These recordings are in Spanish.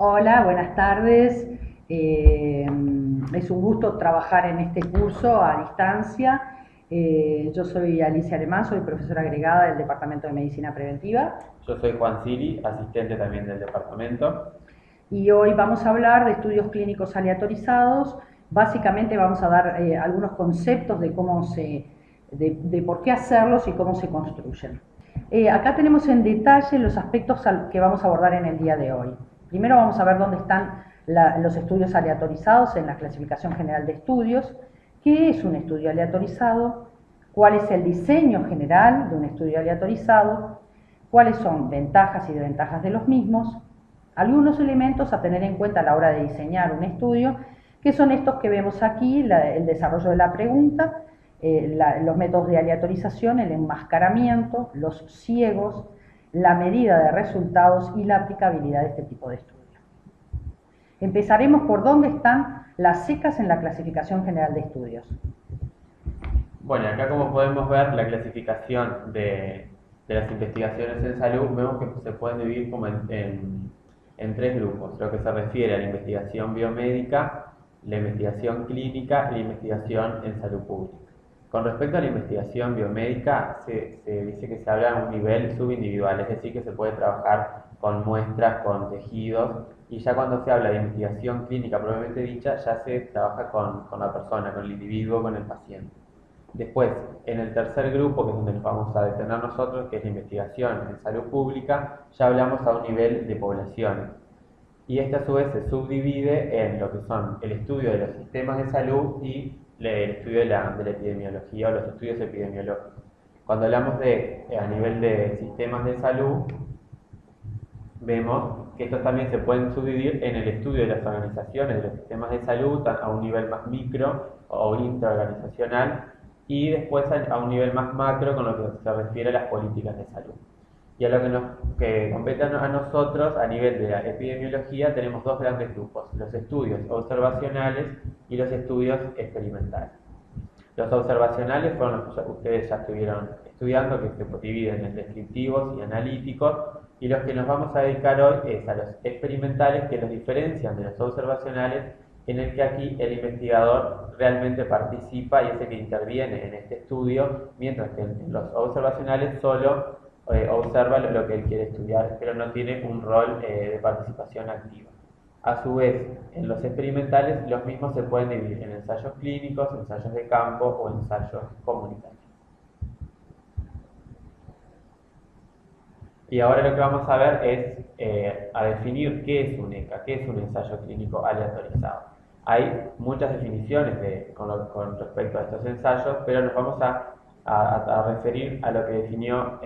Hola, buenas tardes. Eh, es un gusto trabajar en este curso a distancia. Yo soy Alicia Alemán, soy profesora agregada del Departamento de Medicina Preventiva Yo soy Juan Sili, asistente también del departamento. y hoy vamos a hablar de estudios clínicos aleatorizados. Básicamente vamos a dar algunos conceptos de de por qué hacerlos y cómo se construyen. Acá tenemos en detalle los aspectos que vamos a abordar en el día de hoy. Primero vamos a ver dónde están los estudios aleatorizados en la clasificación general de estudios, qué es un estudio aleatorizado, cuál es el diseño general de un estudio aleatorizado, cuáles son ventajas y desventajas de los mismos, algunos elementos a tener en cuenta a la hora de diseñar un estudio, que son estos que vemos aquí, el desarrollo de la pregunta, los métodos de aleatorización, el enmascaramiento, los ciegos, la medida de resultados y la aplicabilidad de este tipo de estudio. Empezaremos por dónde están las secas en la clasificación general de estudios. Bueno, acá como podemos ver la clasificación de las investigaciones en salud, vemos que se pueden dividir como en tres grupos, lo que se refiere a la investigación biomédica, la investigación clínica y la investigación en salud pública. Con respecto a la investigación biomédica, se dice que se habla a un nivel subindividual, es decir, que se puede trabajar con muestras, con tejidos, y ya cuando se habla de investigación clínica propiamente dicha, ya se trabaja con la persona, con el individuo, con el paciente. Después, en el tercer grupo, que es donde nos vamos a detener nosotros, que es la investigación en salud pública, ya hablamos a un nivel de poblaciones. Y esta a su vez se subdivide en lo que son el estudio de los sistemas de salud y el estudio de la epidemiología o los estudios epidemiológicos. Cuando hablamos a nivel de sistemas de salud, vemos que estos también se pueden subdividir en el estudio de las organizaciones de los sistemas de salud a un nivel más micro o intraorganizacional y después a un nivel más macro con lo que se refiere a las políticas de salud. Y a lo que compete a nosotros a nivel de la epidemiología tenemos dos grandes grupos, los estudios observacionales y los estudios experimentales. Los observacionales fueron los que ustedes ya estuvieron estudiando, que se dividen en descriptivos y analíticos, y los que nos vamos a dedicar hoy es a los experimentales, que los diferencian de los observacionales, en el que aquí el investigador realmente participa y es el que interviene en este estudio, mientras que en los observacionales solo observa lo que él quiere estudiar, pero no tiene un rol de participación activa. A su vez, en los experimentales, los mismos se pueden dividir en ensayos clínicos, ensayos de campo o ensayos comunitarios. Y ahora lo que vamos a ver es a definir qué es un ECA, qué es un ensayo clínico aleatorizado. Hay muchas definiciones con respecto a estos ensayos, pero nos vamos a referir a lo que definió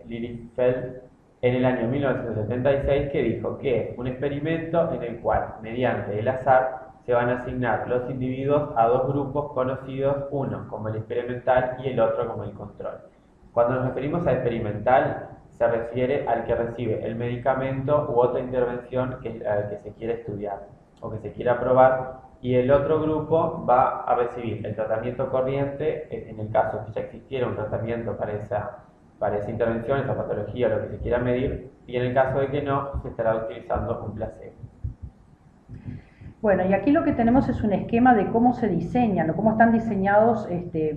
Lilienfeld en el año 1976, que dijo que es un experimento en el cual, mediante el azar, se van a asignar los individuos a dos grupos conocidos, uno como el experimental y el otro como el control. Cuando nos referimos a experimental, se refiere al que recibe el medicamento u otra intervención que se quiere estudiar o que se quiera probar, y el otro grupo va a recibir el tratamiento corriente en el caso que ya existiera un tratamiento para esa intervención, esa patología, lo que se quiera medir, y en el caso de que no, se estará utilizando un placebo. Bueno, y aquí lo que tenemos es un esquema de cómo se diseñan o cómo están diseñados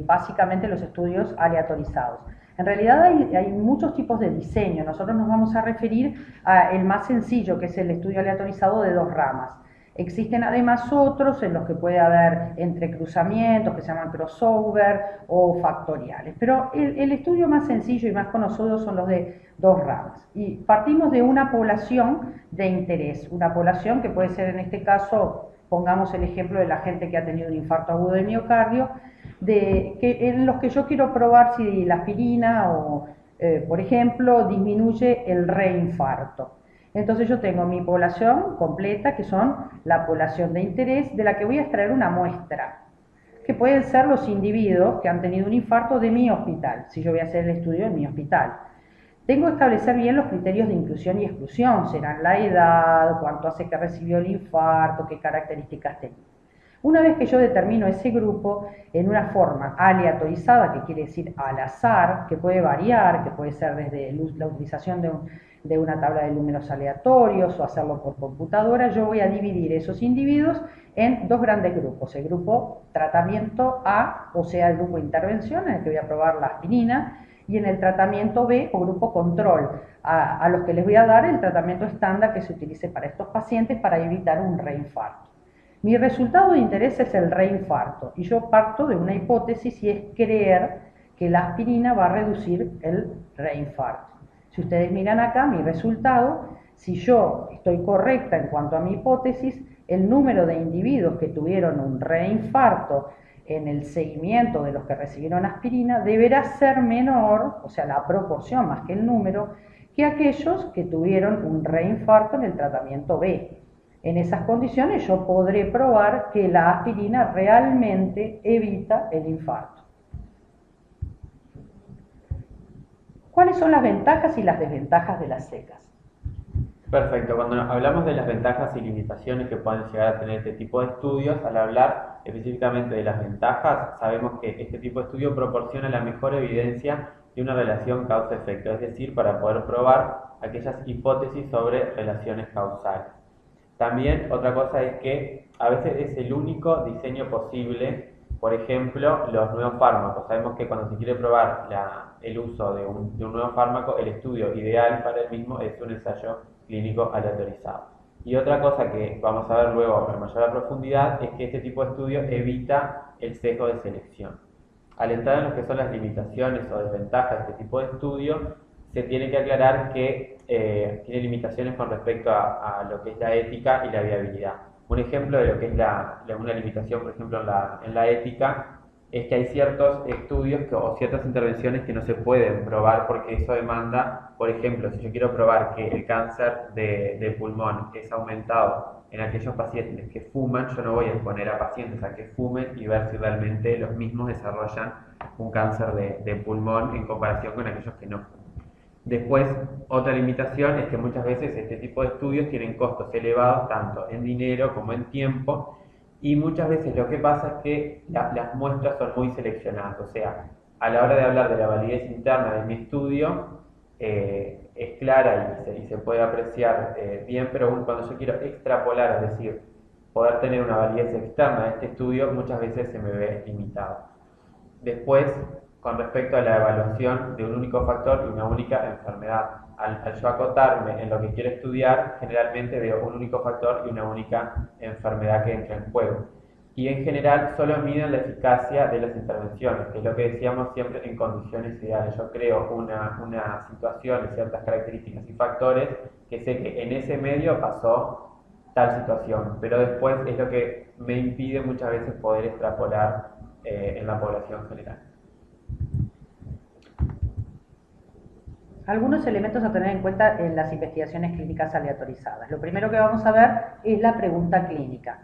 básicamente los estudios aleatorizados. En realidad hay muchos tipos de diseño. Nosotros nos vamos a referir al más sencillo, que es el estudio aleatorizado de dos ramas. Existen además otros en los que puede haber entrecruzamientos que se llaman crossover o factoriales. Pero el estudio más sencillo y más conocido son los de dos ramas. Y partimos de una población de interés, una población que puede ser en este caso, pongamos el ejemplo de la gente que ha tenido un infarto agudo de miocardio, en los que yo quiero probar si la aspirina o, por ejemplo, disminuye el reinfarto. Entonces yo tengo mi población completa, que son la población de interés, de la que voy a extraer una muestra, que pueden ser los individuos que han tenido un infarto de mi hospital, si yo voy a hacer el estudio en mi hospital. Tengo que establecer bien los criterios de inclusión y exclusión, serán la edad, cuánto hace que recibió el infarto, qué características tenía. Una vez que yo determino ese grupo en una forma aleatorizada, que quiere decir al azar, que puede variar, que puede ser desde la utilización de una tabla de números aleatorios o hacerlo por computadora, yo voy a dividir esos individuos en dos grandes grupos. El grupo tratamiento A, o sea, el grupo de intervención, en el que voy a probar la aspirina, y en el tratamiento B, o grupo control, a los que les voy a dar el tratamiento estándar que se utilice para estos pacientes para evitar un reinfarto. Mi resultado de interés es el reinfarto, y yo parto de una hipótesis y es creer que la aspirina va a reducir el reinfarto. Si ustedes miran acá, mi resultado, si yo estoy correcta en cuanto a mi hipótesis, el número de individuos que tuvieron un reinfarto en el seguimiento de los que recibieron aspirina deberá ser menor, o sea, la proporción más que el número, que aquellos que tuvieron un reinfarto en el tratamiento B. En esas condiciones yo podré probar que la aspirina realmente evita el infarto. ¿Cuáles son las ventajas y las desventajas de las secas? Perfecto, cuando hablamos de las ventajas y limitaciones que pueden llegar a tener este tipo de estudios, al hablar específicamente de las ventajas, sabemos que este tipo de estudio proporciona la mejor evidencia de una relación causa-efecto, es decir, para poder probar aquellas hipótesis sobre relaciones causales. También otra cosa es que a veces es el único diseño posible. Por ejemplo, los nuevos fármacos. Sabemos que cuando se quiere probar el uso de un nuevo fármaco, el estudio ideal para el mismo es un ensayo clínico aleatorizado. Y otra cosa que vamos a ver luego a mayor profundidad es que este tipo de estudio evita el sesgo de selección. Al entrar en lo que son las limitaciones o desventajas de este tipo de estudio, se tiene que aclarar que tiene limitaciones con respecto a lo que es la ética y la viabilidad. Un ejemplo de lo que es una limitación, por ejemplo, en la ética, es que hay ciertos estudios o ciertas intervenciones que no se pueden probar porque eso demanda, por ejemplo, si yo quiero probar que el cáncer de pulmón es aumentado en aquellos pacientes que fuman, yo no voy a exponer a pacientes a que fumen y ver si realmente los mismos desarrollan un cáncer de pulmón en comparación con aquellos que no fuman. Después, otra limitación es que muchas veces este tipo de estudios tienen costos elevados tanto en dinero como en tiempo, y muchas veces lo que pasa es que las muestras son muy seleccionadas, o sea, a la hora de hablar de la validez interna de mi estudio es clara y se puede apreciar bien, pero cuando yo quiero extrapolar, es decir, poder tener una validez externa de este estudio, muchas veces se me ve limitado. Después, con respecto a la evaluación de un único factor y una única enfermedad. Al yo acotarme en lo que quiero estudiar, generalmente veo un único factor y una única enfermedad que entra en juego. Y en general solo miden la eficacia de las intervenciones, que es lo que decíamos siempre en condiciones ideales. Yo creo una situación de ciertas características y factores que sé que en ese medio pasó tal situación, pero después es lo que me impide muchas veces poder extrapolar en la población general. Algunos elementos a tener en cuenta en las investigaciones clínicas aleatorizadas. Lo primero que vamos a ver es la pregunta clínica.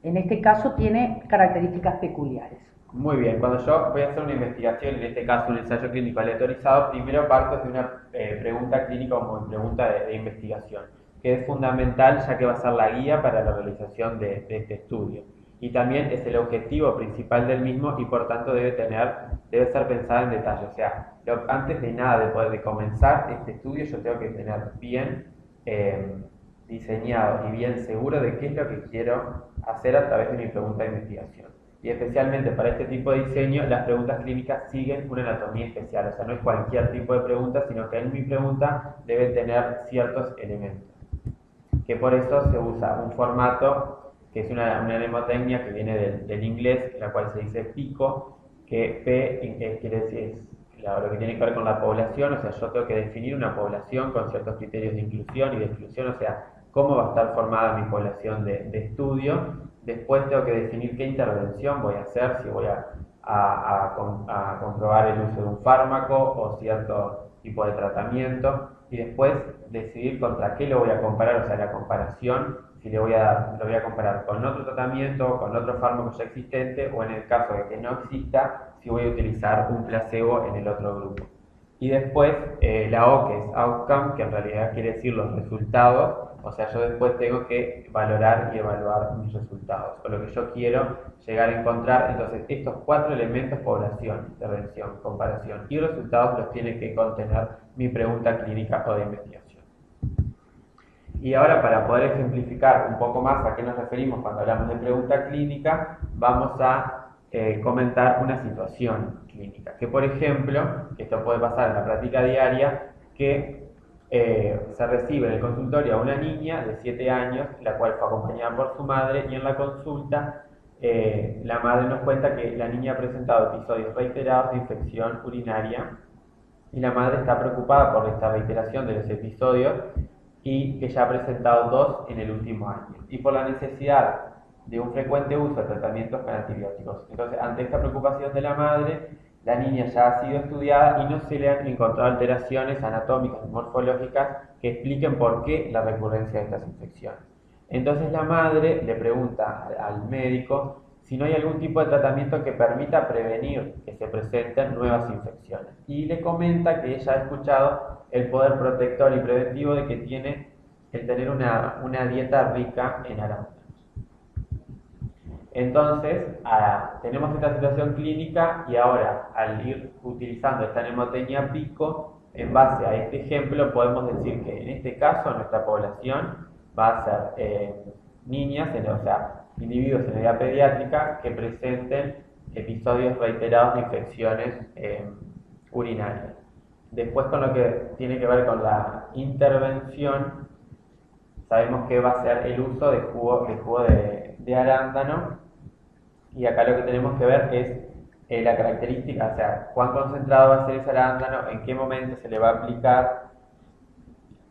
En este caso tiene características peculiares. Muy bien, cuando yo voy a hacer una investigación, en este caso un ensayo clínico aleatorizado, primero parto de una pregunta clínica como pregunta de investigación, que es fundamental ya que va a ser la guía para la realización de este estudio. Y también es el objetivo principal del mismo y por tanto debe ser pensada en detalle. O sea, antes de nada de comenzar este estudio yo tengo que tener bien diseñado y bien seguro de qué es lo que quiero hacer a través de mi pregunta de investigación. Y especialmente para este tipo de diseño, las preguntas clínicas siguen una anatomía especial. O sea, no es cualquier tipo de pregunta, sino que en mi pregunta debe tener ciertos elementos. Que por eso se usa un formato que es una mnemotecnia que viene del inglés, la cual se dice PICO, que P quiere decir lo que tiene que ver con la población. O sea, yo tengo que definir una población con ciertos criterios de inclusión y de exclusión, o sea, cómo va a estar formada mi población de estudio. Después tengo que definir qué intervención voy a hacer, si voy a comprobar el uso de un fármaco o cierto tipo de tratamiento, y después decidir contra qué lo voy a comparar, o sea, la comparación, si lo voy a comparar con otro tratamiento, con otro fármaco ya existente, o en el caso de que no exista, si voy a utilizar un placebo en el otro grupo. Y después la O, que es outcome, que en realidad quiere decir los resultados. O sea, yo después tengo que valorar y evaluar mis resultados, o lo que yo quiero llegar a encontrar. Entonces, estos 4 elementos: población, intervención, comparación y resultados, los tiene que contener mi pregunta clínica o de investigación. Y ahora, para poder ejemplificar un poco más a qué nos referimos cuando hablamos de pregunta clínica, vamos a comentar una situación clínica. Que, por ejemplo, esto puede pasar en la práctica diaria, que se recibe en el consultorio a una niña de 7 años, la cual fue acompañada por su madre, y en la consulta la madre nos cuenta que la niña ha presentado episodios reiterados de infección urinaria, y la madre está preocupada por esta reiteración de los episodios y que ya ha presentado 2 en el último año, y por la necesidad de un frecuente uso de tratamientos con antibióticos. Entonces, ante esta preocupación de la madre, la niña ya ha sido estudiada y no se le han encontrado alteraciones anatómicas y morfológicas que expliquen por qué la recurrencia de estas infecciones. Entonces la madre le pregunta al médico si no hay algún tipo de tratamiento que permita prevenir que se presenten nuevas infecciones. Y le comenta que ella ha escuchado el poder protector y preventivo de que tiene el tener una dieta rica en arándanos. Entonces, tenemos esta situación clínica, y ahora, al ir utilizando esta mnemotecnia PICO, en base a este ejemplo, podemos decir que en este caso nuestra población va a ser niñas, o sea, individuos en edad pediátrica que presenten episodios reiterados de infecciones urinarias. Después, con lo que tiene que ver con la intervención, sabemos que va a ser el uso de jugo de arándano. Y acá lo que tenemos que ver es la característica, o sea, cuán concentrado va a ser ese arándano, en qué momento se le va a aplicar.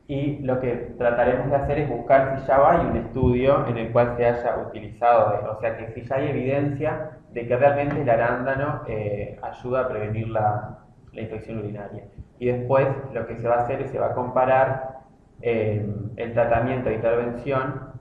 Y lo que trataremos de hacer es buscar si ya hay un estudio en el cual se haya utilizado, o sea, que si ya hay evidencia de que realmente el arándano ayuda a prevenir la infección urinaria. Y después lo que se va a hacer es se va a comparar el tratamiento de intervención,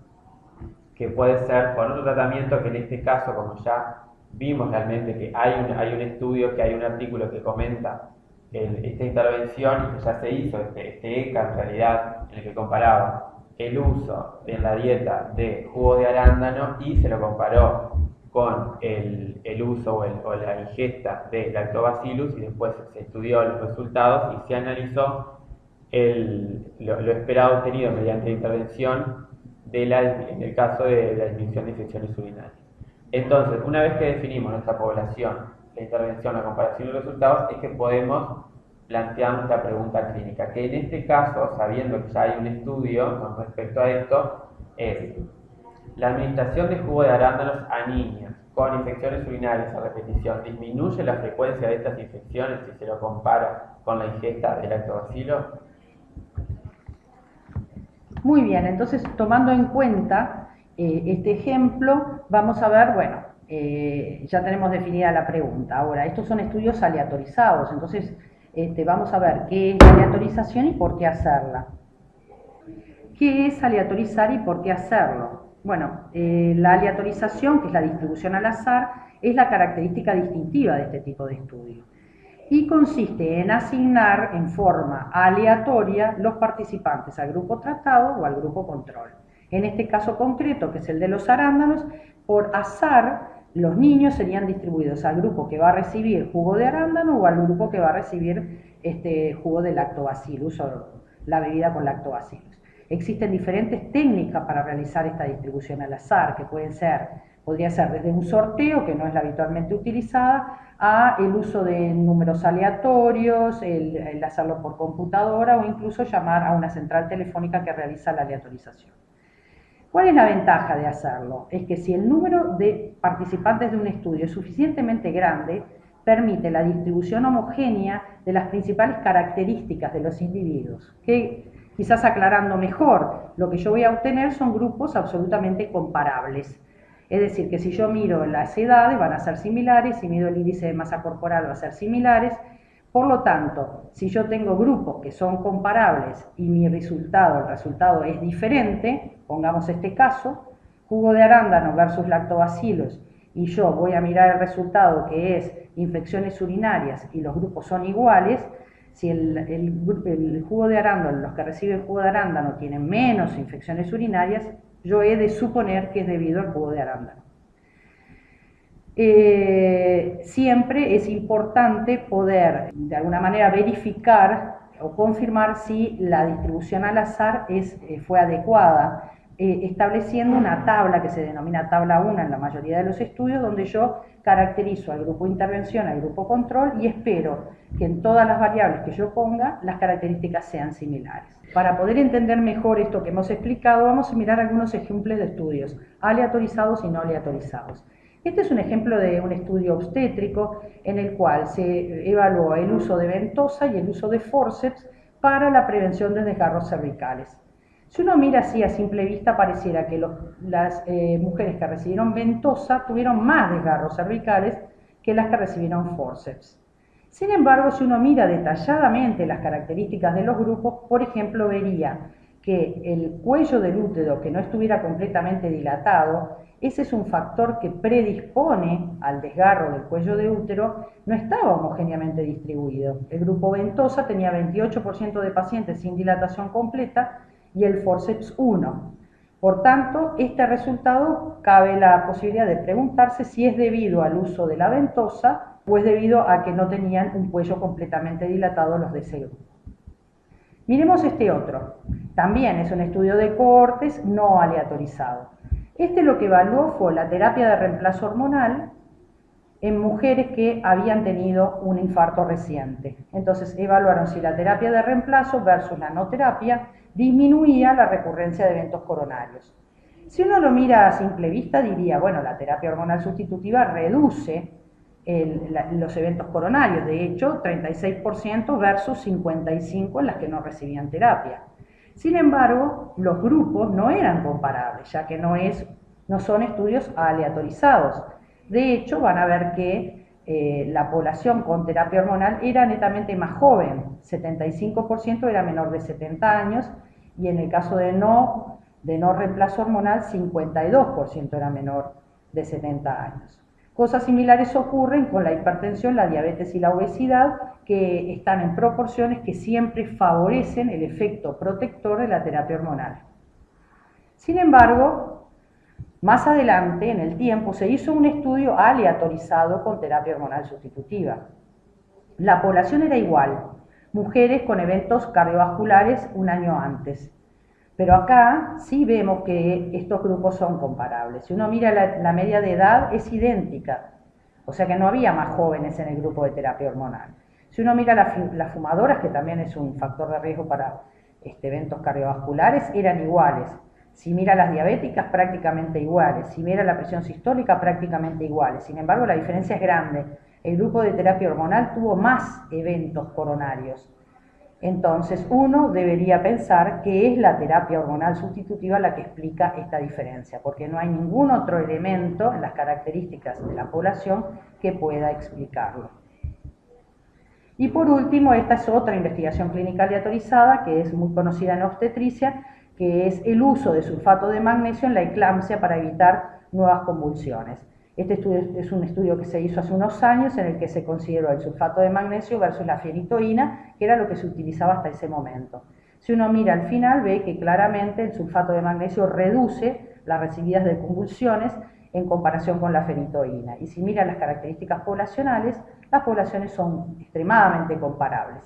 que puede ser con otro tratamiento, que en este caso, como ya vimos realmente que hay un estudio, que hay un artículo que comenta esta intervención, y que ya se hizo, este ECA en realidad, en el que comparaba el uso en la dieta de jugo de arándano y se lo comparó con el uso o la ingesta de lactobacillus, y después se estudió los resultados y se analizó lo esperado obtenido mediante la intervención en el caso de la disminución de infecciones urinarias. Entonces, una vez que definimos nuestra población, la intervención, la comparación y los resultados, es que podemos plantear la pregunta clínica, que en este caso, sabiendo que ya hay un estudio con respecto a esto, es: la administración de jugo de arándanos a niñas con infecciones urinarias a repetición disminuye la frecuencia de estas infecciones si se lo compara con la ingesta de lactobacillus. Muy bien, entonces tomando en cuenta este ejemplo, vamos a ver, bueno, ya tenemos definida la pregunta. Ahora, estos son estudios aleatorizados, entonces vamos a ver qué es la aleatorización y por qué hacerla. ¿Qué es aleatorizar y por qué hacerlo? Bueno, la aleatorización, que es la distribución al azar, es la característica distintiva de este tipo de estudio, y consiste en asignar en forma aleatoria los participantes al grupo tratado o al grupo control. En este caso concreto, que es el de los arándanos, por azar los niños serían distribuidos al grupo que va a recibir jugo de arándano o al grupo que va a recibir jugo de lactobacillus o la bebida con lactobacillus. Existen diferentes técnicas para realizar esta distribución al azar, que podría ser desde un sorteo, que no es la habitualmente utilizada, a el uso de números aleatorios, el hacerlo por computadora, o incluso llamar a una central telefónica que realiza la aleatorización. ¿Cuál es la ventaja de hacerlo? Es que si el número de participantes de un estudio es suficientemente grande, permite la distribución homogénea de las principales características de los individuos, que quizás aclarando mejor, lo que yo voy a obtener son grupos absolutamente comparables. Es decir, que si yo miro las edades van a ser similares, si mido el índice de masa corporal va a ser similares. Por lo tanto, si yo tengo grupos que son comparables y el resultado es diferente, pongamos este caso, jugo de arándano versus lactobacillus, y yo voy a mirar el resultado, que es infecciones urinarias, y los grupos son iguales, si el jugo de arándano, los que reciben jugo de arándano tienen menos infecciones urinarias, yo he de suponer que es debido al jugo de arándano. Siempre es importante poder de alguna manera verificar o confirmar si la distribución al azar fue adecuada, estableciendo una tabla que se denomina tabla 1 en la mayoría de los estudios, donde yo caracterizo al grupo intervención, al grupo control, y espero que en todas las variables que yo ponga las características sean similares. Para poder entender mejor esto que hemos explicado, vamos a mirar algunos ejemplos de estudios, aleatorizados y no aleatorizados. Este es un ejemplo de un estudio obstétrico en el cual se evaluó el uso de ventosa y el uso de forceps para la prevención de desgarros cervicales. Si uno mira así a simple vista, pareciera que las mujeres que recibieron ventosa tuvieron más desgarros cervicales que las que recibieron forceps. Sin embargo, si uno mira detalladamente las características de los grupos, por ejemplo, vería que el cuello del útero que no estuviera completamente dilatado, ese es un factor que predispone al desgarro del cuello de útero, no estaba homogéneamente distribuido. El grupo ventosa tenía 28% de pacientes sin dilatación completa y el forceps 1. Por tanto, este resultado cabe la posibilidad de preguntarse si es debido al uso de la ventosa o es debido a que no tenían un cuello completamente dilatado los de ese grupo. Miremos este otro. También es un estudio de cohortes no aleatorizado. Este lo que evaluó fue la terapia de reemplazo hormonal en mujeres que habían tenido un infarto reciente. Entonces evaluaron si la terapia de reemplazo versus la no terapia disminuía la recurrencia de eventos coronarios. Si uno lo mira a simple vista, diría, bueno, la terapia hormonal sustitutiva reduce los eventos coronarios, de hecho 36% versus 55% en las que no recibían terapia. Sin embargo, los grupos no eran comparables, ya que no son estudios aleatorizados. De hecho, van a ver que la población con terapia hormonal era netamente más joven, 75% era menor de 70 años, y en el caso de no reemplazo hormonal, 52% era menor de 70 años. Cosas similares ocurren con la hipertensión, la diabetes y la obesidad, que están en proporciones que siempre favorecen el efecto protector de la terapia hormonal. Sin embargo, más adelante en el tiempo se hizo un estudio aleatorizado con terapia hormonal sustitutiva. La población era igual, mujeres con eventos cardiovasculares un año antes. Pero acá sí vemos que estos grupos son comparables. Si uno mira la media de edad, es idéntica. O sea que no había más jóvenes en el grupo de terapia hormonal. Si uno mira las fumadoras, que también es un factor de riesgo para eventos cardiovasculares, eran iguales. Si mira las diabéticas, prácticamente iguales. Si mira la presión sistólica, prácticamente iguales. Sin embargo, la diferencia es grande. El grupo de terapia hormonal tuvo más eventos coronarios. Entonces, uno debería pensar que es la terapia hormonal sustitutiva la que explica esta diferencia, porque no hay ningún otro elemento en las características de la población que pueda explicarlo. Y por último, esta es otra investigación clínica aleatorizada que es muy conocida en obstetricia, que es el uso de sulfato de magnesio en la eclampsia para evitar nuevas convulsiones. Este estudio es un estudio que se hizo hace unos años en el que se consideró el sulfato de magnesio versus la ferritoína, que era lo que se utilizaba hasta ese momento. Si uno mira al final, ve que claramente el sulfato de magnesio reduce las recibidas de convulsiones en comparación con la ferritoína. Y si mira las características poblacionales, las poblaciones son extremadamente comparables.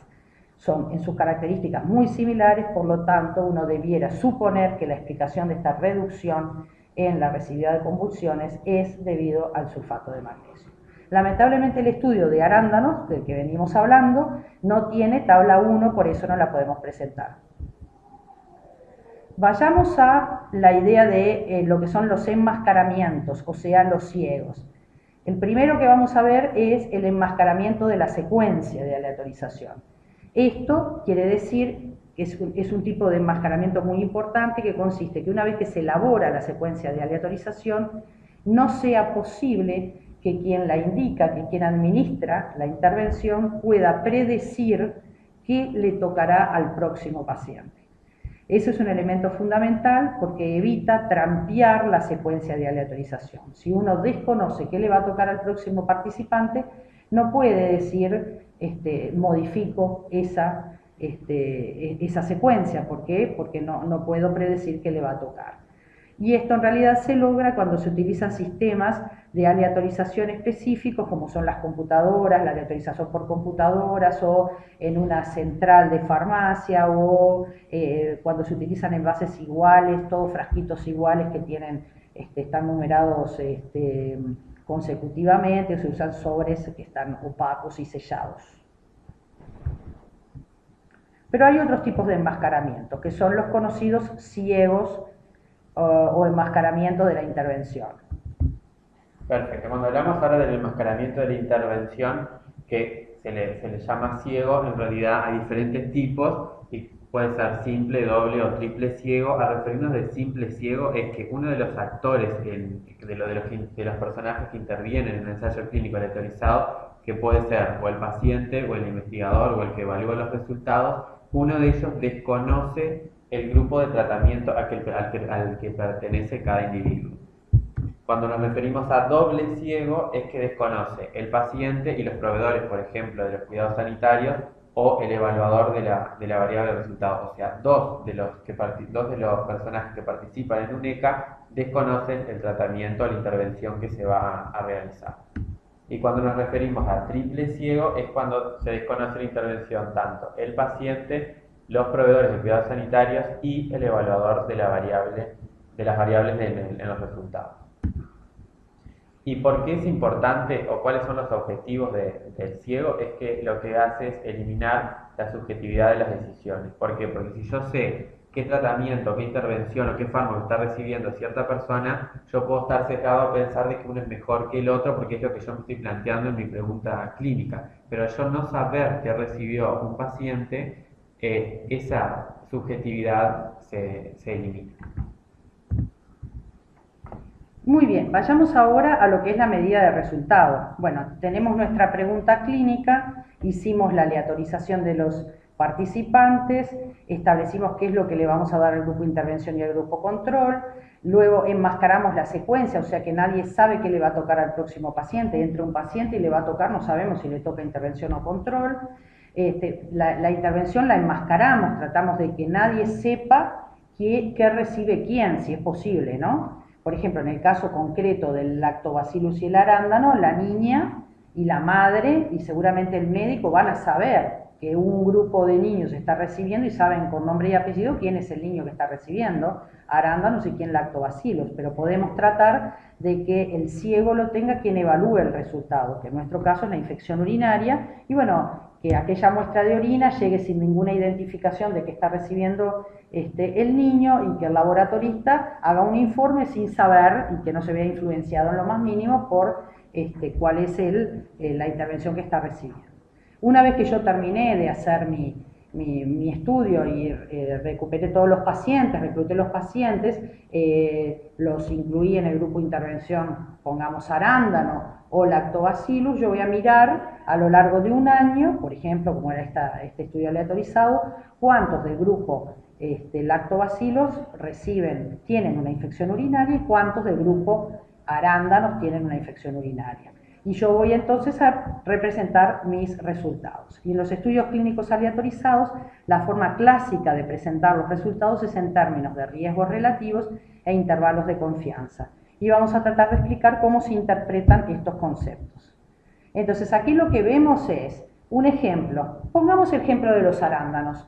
Son en sus características muy similares, por lo tanto uno debiera suponer que la explicación de esta reducción en la recibida de convulsiones es debido al sulfato de magnesio. Lamentablemente el estudio de arándanos, del que venimos hablando, no tiene tabla 1, por eso no la podemos presentar. Vayamos a la idea de lo que son los enmascaramientos, o sea, los ciegos. El primero que vamos a ver es el enmascaramiento de la secuencia de aleatorización. Esto quiere decir que es un tipo de enmascaramiento muy importante que consiste que una vez que se elabora la secuencia de aleatorización, no sea posible que quien la indica, que quien administra la intervención pueda predecir qué le tocará al próximo paciente. Ese es un elemento fundamental porque evita trampear la secuencia de aleatorización. Si uno desconoce qué le va a tocar al próximo participante, no puede decir modifico esa secuencia. ¿Por qué? Porque no puedo predecir qué le va a tocar. Y esto en realidad se logra cuando se utilizan sistemas de aleatorización específicos, como son las computadoras, la aleatorización por computadoras, o en una central de farmacia, o cuando se utilizan envases iguales, todos frasquitos iguales que tienen, están numerados consecutivamente, o se usan sobres que están opacos y sellados. Pero hay otros tipos de enmascaramiento, que son los conocidos ciegos o enmascaramiento de la intervención. Perfecto. Cuando hablamos ahora del enmascaramiento de la intervención, que se le llama ciego, en realidad hay diferentes tipos y puede ser simple, doble o triple ciego. A referirnos de simple ciego es que uno de los actores de los personajes que intervienen en el ensayo clínico aleatorizado, que puede ser o el paciente o el investigador o el que evalúa los resultados, uno de ellos desconoce el grupo de tratamiento al que pertenece cada individuo. Cuando nos referimos a doble ciego es que desconoce el paciente y los proveedores, por ejemplo, de los cuidados sanitarios o el evaluador de la variable de resultados. O sea, dos de los personajes que participan en un ECA desconocen el tratamiento o la intervención que se va a realizar. Y cuando nos referimos a triple ciego es cuando se desconoce la intervención tanto el paciente, los proveedores de cuidados sanitarios y el evaluador de las variables en los resultados. ¿Y por qué es importante o cuáles son los objetivos del ciego? Es que lo que hace es eliminar la subjetividad de las decisiones. ¿Por qué? Porque si yo sé qué tratamiento, qué intervención o qué fármaco está recibiendo cierta persona, yo puedo estar sesgado a pensar de que uno es mejor que el otro porque es lo que yo me estoy planteando en mi pregunta clínica. Pero yo no saber qué recibió un paciente, esa subjetividad se elimina. Muy bien, vayamos ahora a lo que es la medida de resultado. Bueno, tenemos nuestra pregunta clínica, hicimos la aleatorización de los participantes, establecimos qué es lo que le vamos a dar al grupo de intervención y al grupo control, luego enmascaramos la secuencia, o sea que nadie sabe qué le va a tocar al próximo paciente. Entra un paciente y le va a tocar, no sabemos si le toca intervención o control. La intervención la enmascaramos, tratamos de que nadie sepa qué recibe quién, si es posible, ¿no? Por ejemplo, en el caso concreto del lactobacillus y el arándano, la niña y la madre y seguramente el médico van a saber que un grupo de niños está recibiendo y saben con nombre y apellido quién es el niño que está recibiendo arándanos y quién lactobacillus, pero podemos tratar de que el ciego lo tenga quien evalúe el resultado, que en nuestro caso es la infección urinaria, y bueno, que aquella muestra de orina llegue sin ninguna identificación de que está recibiendo el niño y que el laboratorista haga un informe sin saber y que no se vea influenciado en lo más mínimo por cuál es la intervención que está recibiendo. Una vez que yo terminé de hacer mi estudio y recuperé todos los pacientes, recluté los pacientes, los incluí en el grupo de intervención, pongamos arándano o lactobacillus, yo voy a mirar a lo largo de un año, por ejemplo, como era este estudio aleatorizado, cuántos del grupo lactobacillus tienen una infección urinaria y cuántos del grupo arándanos tienen una infección urinaria. Y yo voy entonces a representar mis resultados. Y en los estudios clínicos aleatorizados, la forma clásica de presentar los resultados es en términos de riesgos relativos e intervalos de confianza. Y vamos a tratar de explicar cómo se interpretan estos conceptos. Entonces, aquí lo que vemos es un ejemplo. Pongamos el ejemplo de los arándanos.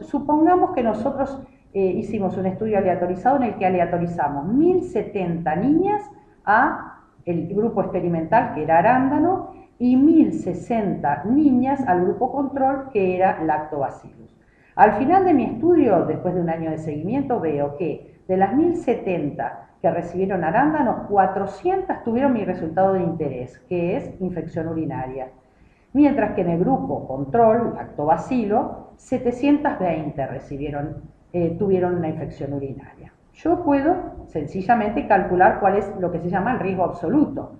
Supongamos que nosotros hicimos un estudio aleatorizado en el que aleatorizamos 1070 niñas a el grupo experimental, que era arándano, y 1060 niñas al grupo control, que era lactobacillus. Al final de mi estudio, después de un año de seguimiento, veo que de las 1070 que recibieron arándanos, 400 tuvieron mi resultado de interés, que es infección urinaria. Mientras que en el grupo control, lactobacilo, 720 tuvieron una infección urinaria. Yo puedo sencillamente calcular cuál es lo que se llama el riesgo absoluto.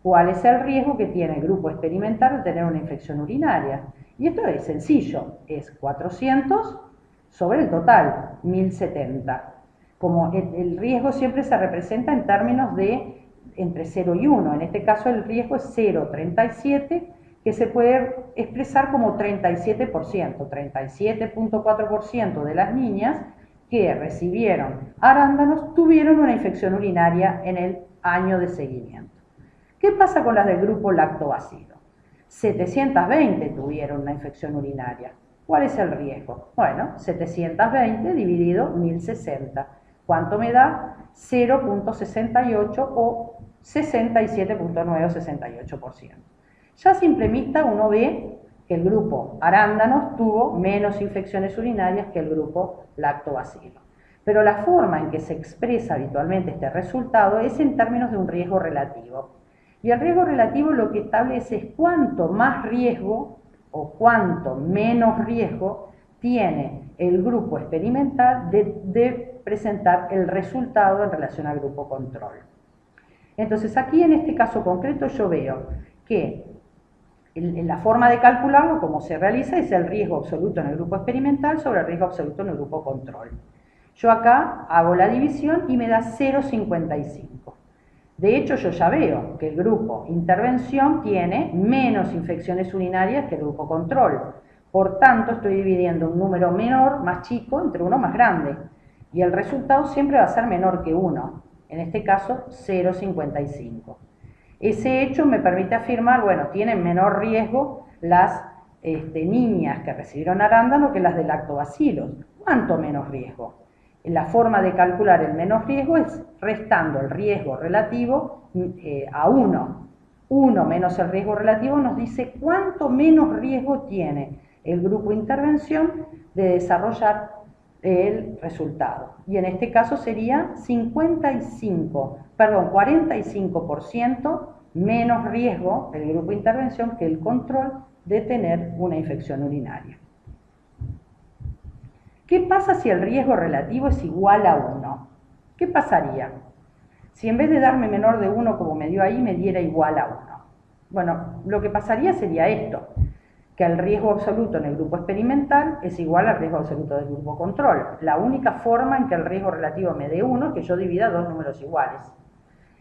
¿Cuál es el riesgo que tiene el grupo experimental de tener una infección urinaria? Y esto es sencillo, es 400 sobre el total, 1070. Como el riesgo siempre se representa en términos de entre 0 y 1. En este caso el riesgo es 0,37, que se puede expresar como 37%. 37.4% de las niñas que recibieron arándanos tuvieron una infección urinaria en el año de seguimiento. ¿Qué pasa con las del grupo lactobacilo? 720 tuvieron una infección urinaria. ¿Cuál es el riesgo? Bueno, 720 dividido 1060. ¿Cuánto me da? 0,68 o 67.968%. Ya a simple vista uno ve que el grupo arándanos tuvo menos infecciones urinarias que el grupo lactobacilo. Pero la forma en que se expresa habitualmente este resultado es en términos de un riesgo relativo. Y el riesgo relativo lo que establece es cuánto más riesgo o cuánto menos riesgo tiene el grupo experimental de presentar el resultado en relación al grupo control. Entonces aquí en este caso concreto yo veo que la forma de calcularlo, como se realiza, es el riesgo absoluto en el grupo experimental sobre el riesgo absoluto en el grupo control. Yo acá hago la división y me da 0,55. De hecho, yo ya veo que el grupo intervención tiene menos infecciones urinarias que el grupo control. Por tanto, estoy dividiendo un número menor, más chico, entre uno más grande. Y el resultado siempre va a ser menor que 1. En este caso, 0,55. Ese hecho me permite afirmar, bueno, tienen menor riesgo las niñas que recibieron arándano que las de lactobacilos. ¿Cuánto menos riesgo? La forma de calcular el menos riesgo es restando el riesgo relativo a 1. 1 menos el riesgo relativo nos dice cuánto menos riesgo tiene el grupo intervención de desarrollar el resultado. Y en este caso sería 45% menos riesgo el grupo intervención que el control de tener una infección urinaria. ¿Qué pasa si el riesgo relativo es igual a 1? ¿Qué pasaría si en vez de darme menor de 1 como me dio ahí, me diera igual a 1? Bueno, lo que pasaría sería esto, que el riesgo absoluto en el grupo experimental es igual al riesgo absoluto del grupo control. La única forma en que el riesgo relativo me dé 1 es que yo divida dos números iguales.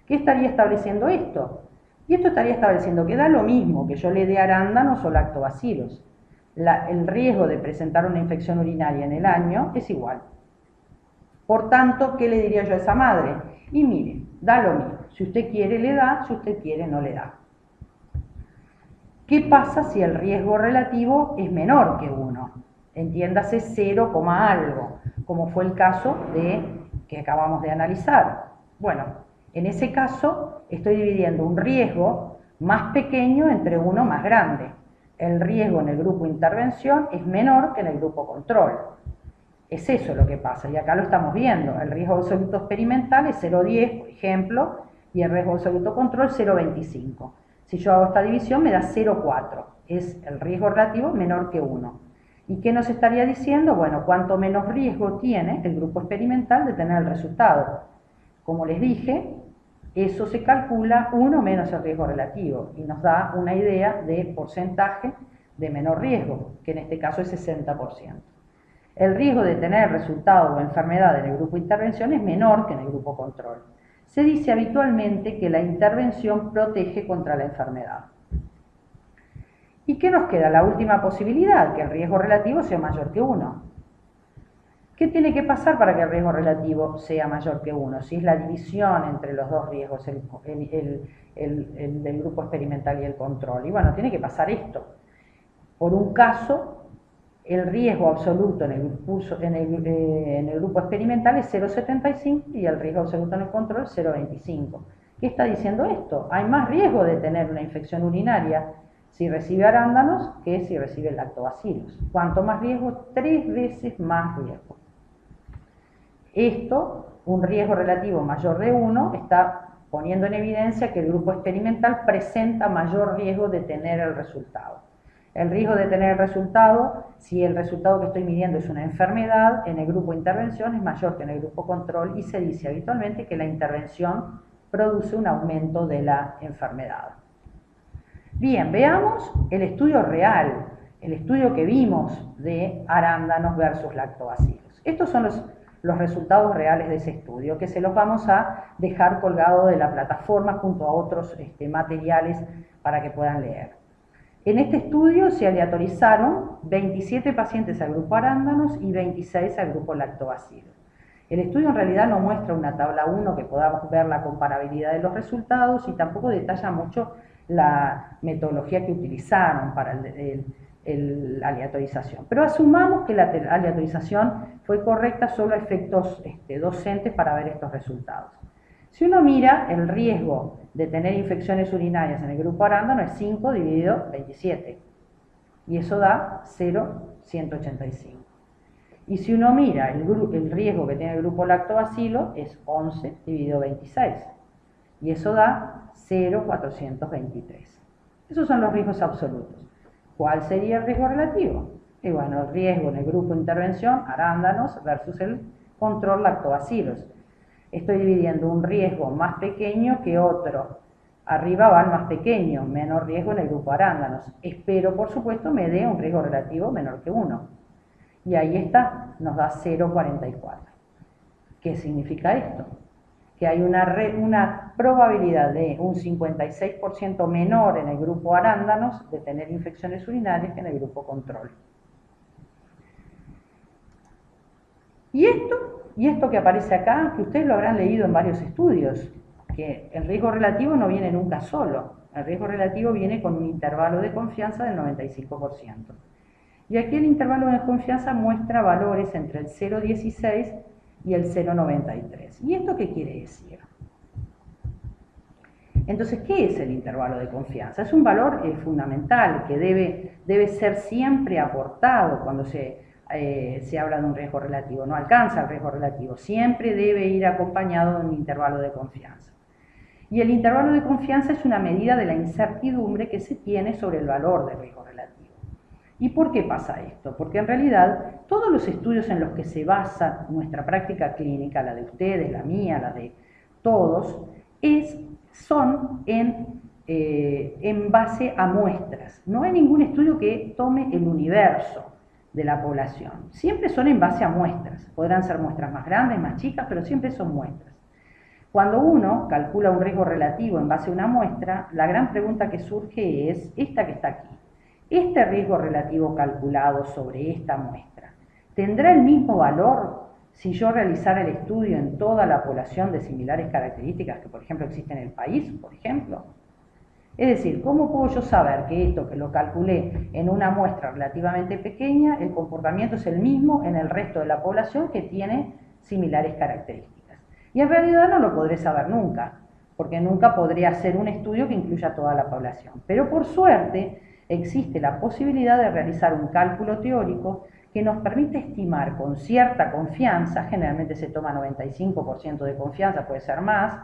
¿Qué estaría estableciendo esto? Y esto estaría estableciendo que da lo mismo que yo le dé arándanos o lactobacilos. El riesgo de presentar una infección urinaria en el año es igual. Por tanto, ¿qué le diría yo a esa madre? Y mire, da lo mismo. Si usted quiere, le da. Si usted quiere, no le da. ¿Qué pasa si el riesgo relativo es menor que 1? Entiéndase 0, algo, como fue el caso que acabamos de analizar. Bueno, en ese caso estoy dividiendo un riesgo más pequeño entre uno más grande. El riesgo en el grupo intervención es menor que en el grupo control. Es eso lo que pasa, y acá lo estamos viendo. El riesgo absoluto experimental es 0,10, por ejemplo, y el riesgo absoluto control 0,25. Si yo hago esta división me da 0,4. Es el riesgo relativo menor que 1. ¿Y qué nos estaría diciendo? Bueno, cuánto menos riesgo tiene el grupo experimental de tener el resultado. Como les dije, eso se calcula 1 menos el riesgo relativo y nos da una idea de porcentaje de menor riesgo, que en este caso es 60%. El riesgo de tener resultado o enfermedad en el grupo intervención es menor que en el grupo control. Se dice habitualmente que la intervención protege contra la enfermedad. ¿Y qué nos queda? La última posibilidad, que el riesgo relativo sea mayor que 1. ¿Qué tiene que pasar para que el riesgo relativo sea mayor que 1? Si es la división entre los dos riesgos, el del grupo experimental y el control. Y bueno, tiene que pasar esto. Por un caso, el riesgo absoluto en el grupo experimental es 0,75 y el riesgo absoluto en el control 0,25. ¿Qué está diciendo esto? Hay más riesgo de tener una infección urinaria si recibe arándanos que si recibe lactobacilos. ¿Cuánto más riesgo? 3 veces más riesgo. Esto, un riesgo relativo mayor de 1, está poniendo en evidencia que el grupo experimental presenta mayor riesgo de tener el resultado. El riesgo de tener el resultado, si el resultado que estoy midiendo es una enfermedad, en el grupo intervención es mayor que en el grupo control y se dice habitualmente que la intervención produce un aumento de la enfermedad. Bien, veamos el estudio real, el estudio que vimos de arándanos versus lactobacilos. Estos son los resultados reales de ese estudio, que se los vamos a dejar colgado de la plataforma junto a otros materiales para que puedan leer. En este estudio se aleatorizaron 27 pacientes al grupo arándanos y 26 al grupo lactobacilos. El estudio en realidad no muestra una tabla 1 que podamos ver la comparabilidad de los resultados y tampoco detalla mucho la metodología que utilizaron para la aleatorización. Pero asumamos que la aleatorización fue correcta solo a efectos docentes para ver estos resultados. Si uno mira, el riesgo de tener infecciones urinarias en el grupo arándano es 5 dividido 27, y eso da 0,185. Y si uno mira el riesgo que tiene el grupo lactobacilo es 11 dividido 26, y eso da 0,423. Esos son los riesgos absolutos. ¿Cuál sería el riesgo relativo? Y bueno, el riesgo en el grupo intervención, arándanos, versus el control lactobacilos. Estoy dividiendo un riesgo más pequeño que otro. Arriba va el más pequeño, menor riesgo en el grupo arándanos. Espero, por supuesto, me dé un riesgo relativo menor que 1. Y ahí está, nos da 0,44. ¿Qué significa esto? Que hay una probabilidad de un 56% menor en el grupo arándanos de tener infecciones urinarias que en el grupo control. Y esto que aparece acá, que ustedes lo habrán leído en varios estudios, que el riesgo relativo no viene nunca solo. El riesgo relativo viene con un intervalo de confianza del 95%. Y aquí el intervalo de confianza muestra valores entre el 0,16 y el 0,93. ¿Y esto qué quiere decir? Entonces, ¿qué es el intervalo de confianza? Es un valor fundamental que debe ser siempre aportado cuando se habla de un riesgo relativo. No alcanza el riesgo relativo, siempre debe ir acompañado de un intervalo de confianza. Y el intervalo de confianza es una medida de la incertidumbre que se tiene sobre el valor del riesgo relativo. ¿Y por qué pasa esto? Porque en realidad todos los estudios en los que se basa nuestra práctica clínica, la de ustedes, la mía, la de todos, son en base a muestras. No hay ningún estudio que tome el universo de la población. Siempre son en base a muestras. Podrán ser muestras más grandes, más chicas, pero siempre son muestras. Cuando uno calcula un riesgo relativo en base a una muestra, la gran pregunta que surge es esta que está aquí. ¿Este riesgo relativo calculado sobre esta muestra tendrá el mismo valor si yo realizara el estudio en toda la población de similares características que, por ejemplo, existe en el país, por ejemplo? Es decir, ¿cómo puedo yo saber que esto que lo calculé en una muestra relativamente pequeña, el comportamiento es el mismo en el resto de la población que tiene similares características? Y en realidad no lo podré saber nunca, porque nunca podré hacer un estudio que incluya a toda la población. Pero por suerte existe la posibilidad de realizar un cálculo teórico que nos permite estimar con cierta confianza, generalmente se toma 95% de confianza, puede ser más,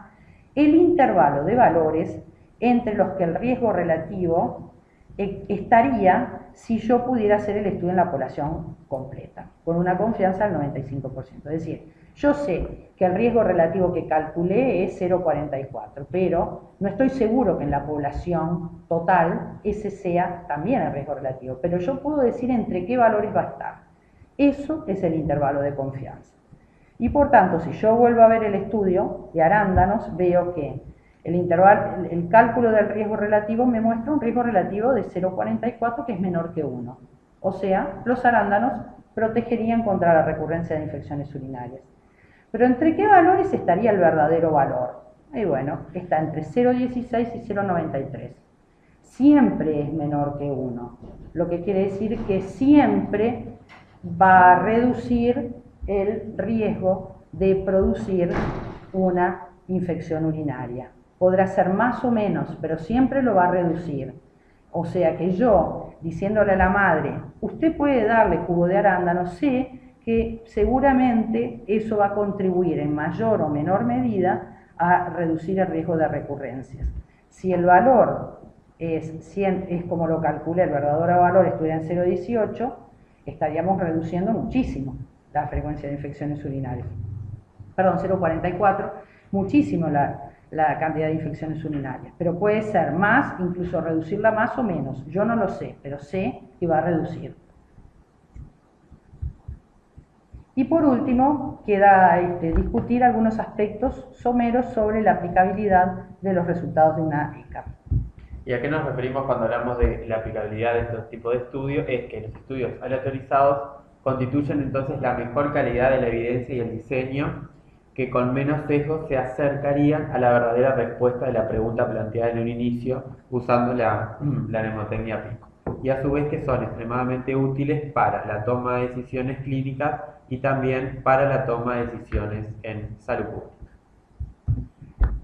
el intervalo de valores entre los que el riesgo relativo estaría si yo pudiera hacer el estudio en la población completa, con una confianza del 95%. Es decir, yo sé que el riesgo relativo que calculé es 0,44, pero no estoy seguro que en la población total ese sea también el riesgo relativo, pero yo puedo decir entre qué valores va a estar. Eso es el intervalo de confianza. Y por tanto, si yo vuelvo a ver el estudio de arándanos, veo que el cálculo del riesgo relativo me muestra un riesgo relativo de 0,44 que es menor que 1. O sea, los arándanos protegerían contra la recurrencia de infecciones urinarias. Pero ¿entre qué valores estaría el verdadero valor? Y bueno, está entre 0,16 y 0,93. Siempre es menor que 1, lo que quiere decir que siempre va a reducir el riesgo de producir una infección urinaria. Podrá ser más o menos, pero siempre lo va a reducir. O sea que yo, diciéndole a la madre, usted puede darle jugo de arándano, sé que seguramente eso va a contribuir en mayor o menor medida a reducir el riesgo de recurrencias. Si el valor es como lo calculé, el verdadero valor estuviera en 0,18, estaríamos reduciendo muchísimo la frecuencia de infecciones urinarias. Perdón, 0,44, muchísimo la cantidad de infecciones urinarias, pero puede ser más, incluso reducirla más o menos. Yo no lo sé, pero sé que va a reducir. Y por último, queda discutir algunos aspectos someros sobre la aplicabilidad de los resultados de una ECA. ¿Y a qué nos referimos cuando hablamos de la aplicabilidad de estos tipos de estudios? Es que los estudios aleatorizados constituyen entonces la mejor calidad de la evidencia y el diseño que con menos sesgos se acercarían a la verdadera respuesta de la pregunta planteada en un inicio usando la mnemotecnia PICO. Y a su vez que son extremadamente útiles para la toma de decisiones clínicas y también para la toma de decisiones en salud pública.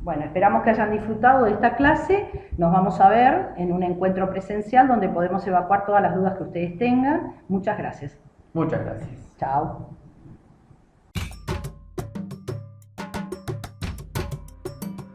Bueno, esperamos que hayan disfrutado de esta clase. Nos vamos a ver en un encuentro presencial donde podemos evacuar todas las dudas que ustedes tengan. Muchas gracias. Muchas gracias. Chao.